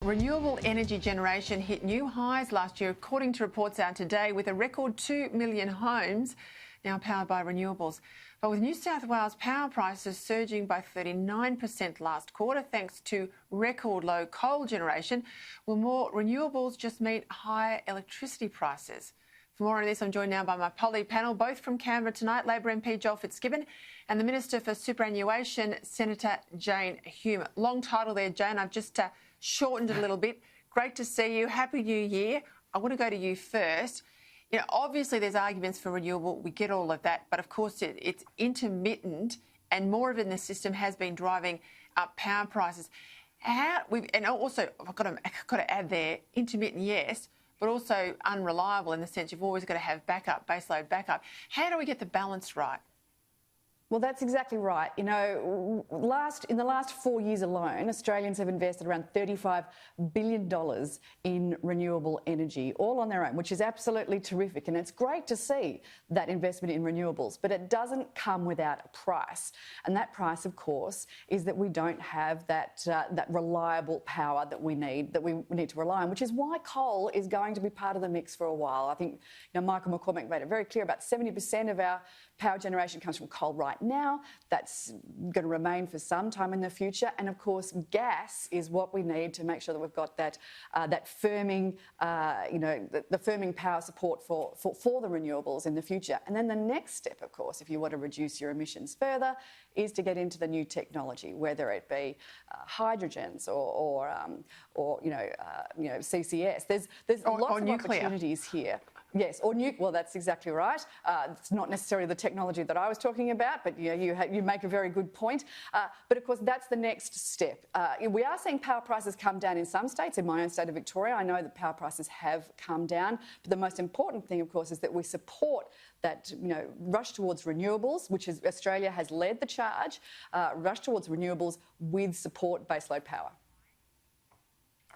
Renewable energy generation hit new highs last year, according to reports out today, with a record 2 million homes now powered by renewables. But with New South Wales power prices surging by 39% last quarter, thanks to record low coal generation, will more renewables just mean higher electricity prices? For more on this, I'm joined now by my poly panel, both from Canberra tonight, Labor MP Joel Fitzgibbon and the Minister for Superannuation, Senator Jane Hume. Long title there, Jane. I've just shortened it a little bit. Great to see you. Happy New Year. I want to go to you first. You know, obviously there's arguments for renewable. We get all of that. But of course, it's intermittent, and more of it in the system has been driving up power prices. And also, I've got to add there, intermittent, yes, but also unreliable in the sense you've always got to have backup, baseload backup. How do we get the balance right? Well, that's exactly right. You know, in the last 4 years alone, Australians have invested around $35 billion in renewable energy, all on their own, which is absolutely terrific. And it's great to see that investment in renewables, but it doesn't come without a price. And that price, of course, is that we don't have that reliable power that we need to rely on, which is why coal is going to be part of the mix for a while. I think, you know, Michael McCormack made it very clear, about 70% of our power generation comes from coal right now. That's going to remain for some time in the future. And of course, gas is what we need to make sure that we've got that firming, the firming power support for the renewables in the future. And then the next step, of course, if you want to reduce your emissions further, is to get into the new technology, whether it be hydrogens or CCS. There's lots of opportunities here. Yes, or nuke. Well, that's exactly right. It's not necessarily the technology that I was talking about, but you make a very good point. But of course, that's the next step. We are seeing power prices come down in some states. In my own state of Victoria, I know that power prices have come down. But the most important thing, of course, is that we support that rush towards renewables, which is Australia has led the charge. Rush towards renewables with support baseload power.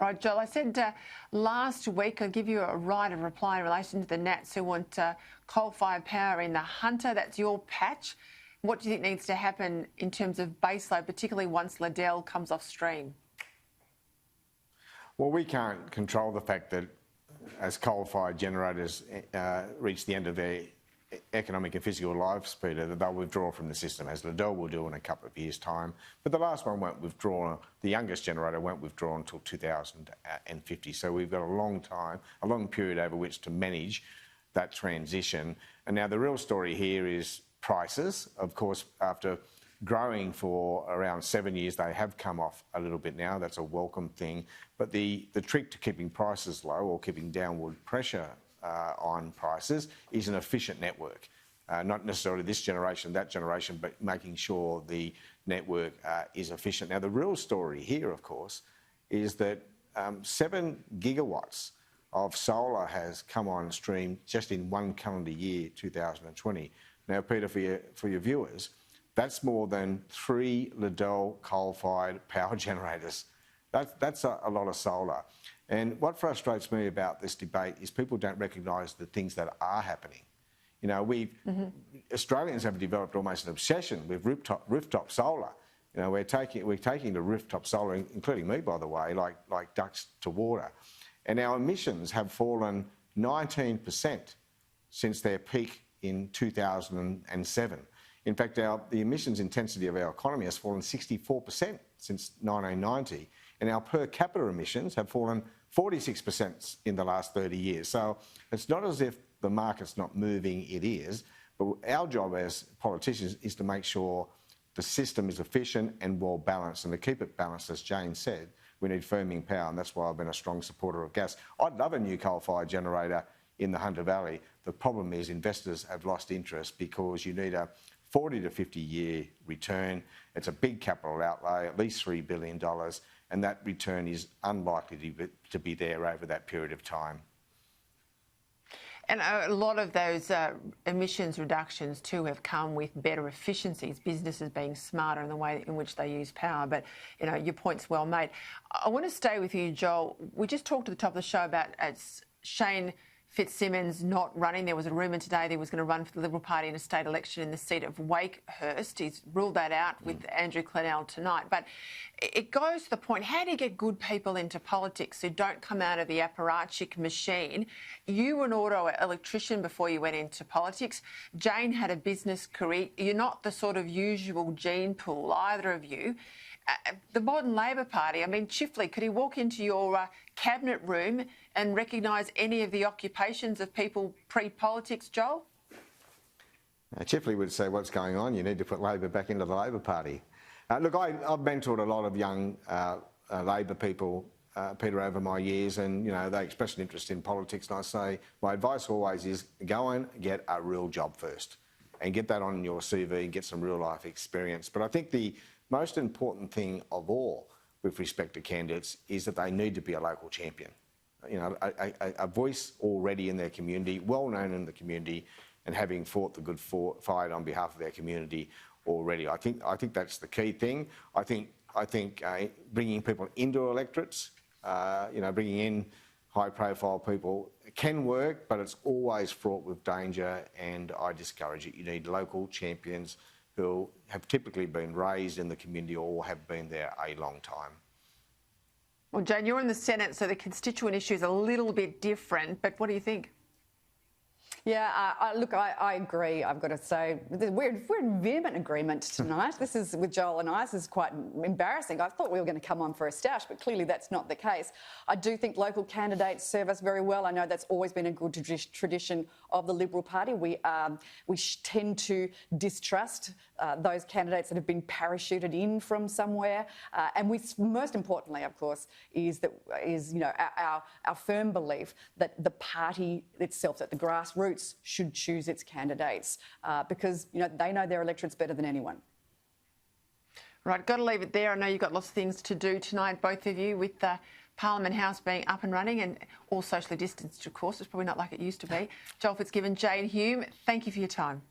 All right, Joel, I said last week I'll give you a right of reply in relation to the Nats who want coal-fired power in the Hunter. That's your patch. What do you think needs to happen in terms of baseload, particularly once Liddell comes off stream? Well, we can't control the fact that as coal-fired generators reach the end of their economic and physical life speed, that they'll withdraw from the system, as Liddell will do in a couple of years' time. But the last one won't withdraw, the youngest generator won't withdraw until 2050. So we've got a long period over which to manage that transition. And now the real story here is prices. Of course, after growing for around 7 years, they have come off a little bit now. That's a welcome thing. But the trick to keeping prices low or keeping downward pressure on prices is an efficient network. Not necessarily this generation, that generation, but making sure the network is efficient. Now, the real story here, of course, is that 7 gigawatts of solar has come on stream just in one calendar year, 2020. Now, Peter, for your viewers, that's more than 3 Liddell coal-fired power generators. That's a lot of solar. And what frustrates me about this debate is people don't recognise the things that are happening. You know, Australians have developed almost an obsession with rooftop solar. You know, we're taking the rooftop solar, including me, by the way, like ducks to water. And our emissions have fallen 19% since their peak in 2007. In fact, the emissions intensity of our economy has fallen 64% since 1990, and our per capita emissions have fallen 46% in the last 30 years. So it's not as if the market's not moving, it is. But our job as politicians is to make sure the system is efficient and well balanced. And to keep it balanced, as Jane said, we need firming power, and that's why I've been a strong supporter of gas. I'd love a new coal-fired generator in the Hunter Valley. The problem is investors have lost interest because you need a 40 to 50 year return. It's a big capital outlay, at least $3 billion. And that return is unlikely to be there over that period of time. And a lot of those emissions reductions too have come with better efficiencies, businesses being smarter in the way in which they use power. But, you know, your point's well made. I want to stay with you, Joel. We just talked at the top of the show about Shane Fitzsimmons not running. There was a rumour today that he was going to run for the Liberal Party in a state election in the seat of Wakehurst. He's ruled that out with Andrew Clennell tonight. But it goes to the point, how do you get good people into politics who don't come out of the apparatchik machine? You were an auto electrician before you went into politics. Jane had a business career. You're not the sort of usual gene pool, either of you. The modern Labor Party, I mean, Chifley, could he walk into your cabinet room and recognise any of the occupations of people pre-politics, Joel? Chifley would say, what's going on? You need to put Labor back into the Labor Party. Look, I've mentored a lot of young Labor people, Peter, over my years, and, you know, they express an interest in politics, and I say, my advice always is go and get a real job first and get that on your CV and get some real life experience. But I think the most important thing of all with respect to candidates is that they need to be a local champion. You know, a voice already in their community, well known in the community, and having fought the good fight on behalf of their community already. I think that's the key thing. I think bringing people into electorates, you know, bringing in high-profile people can work, but it's always fraught with danger, and I discourage it. You need local champions who have typically been raised in the community or have been there a long time. Well, Jane, you're in the Senate, so the constituent issue is a little bit different, but what do you think? Yeah, look, I agree. I've got to say, we're in vehement agreement tonight. This is, with Joel and I, this is quite embarrassing. I thought we were going to come on for a stash, but clearly that's not the case. I do think local candidates serve us very well. I know that's always been a good tradition of the Liberal Party. We tend to distrust those candidates that have been parachuted in from somewhere, and most importantly, of course, is you know, our firm belief that the party itself, that the grassroots should choose its candidates because, you know, they know their electorates better than anyone. Right, got to leave it there. I know you've got lots of things to do tonight, both of you, with the Parliament House being up and running and all socially distanced, of course. It's probably not like it used to be. Joel Fitzgibbon, Jane Hume, thank you for your time.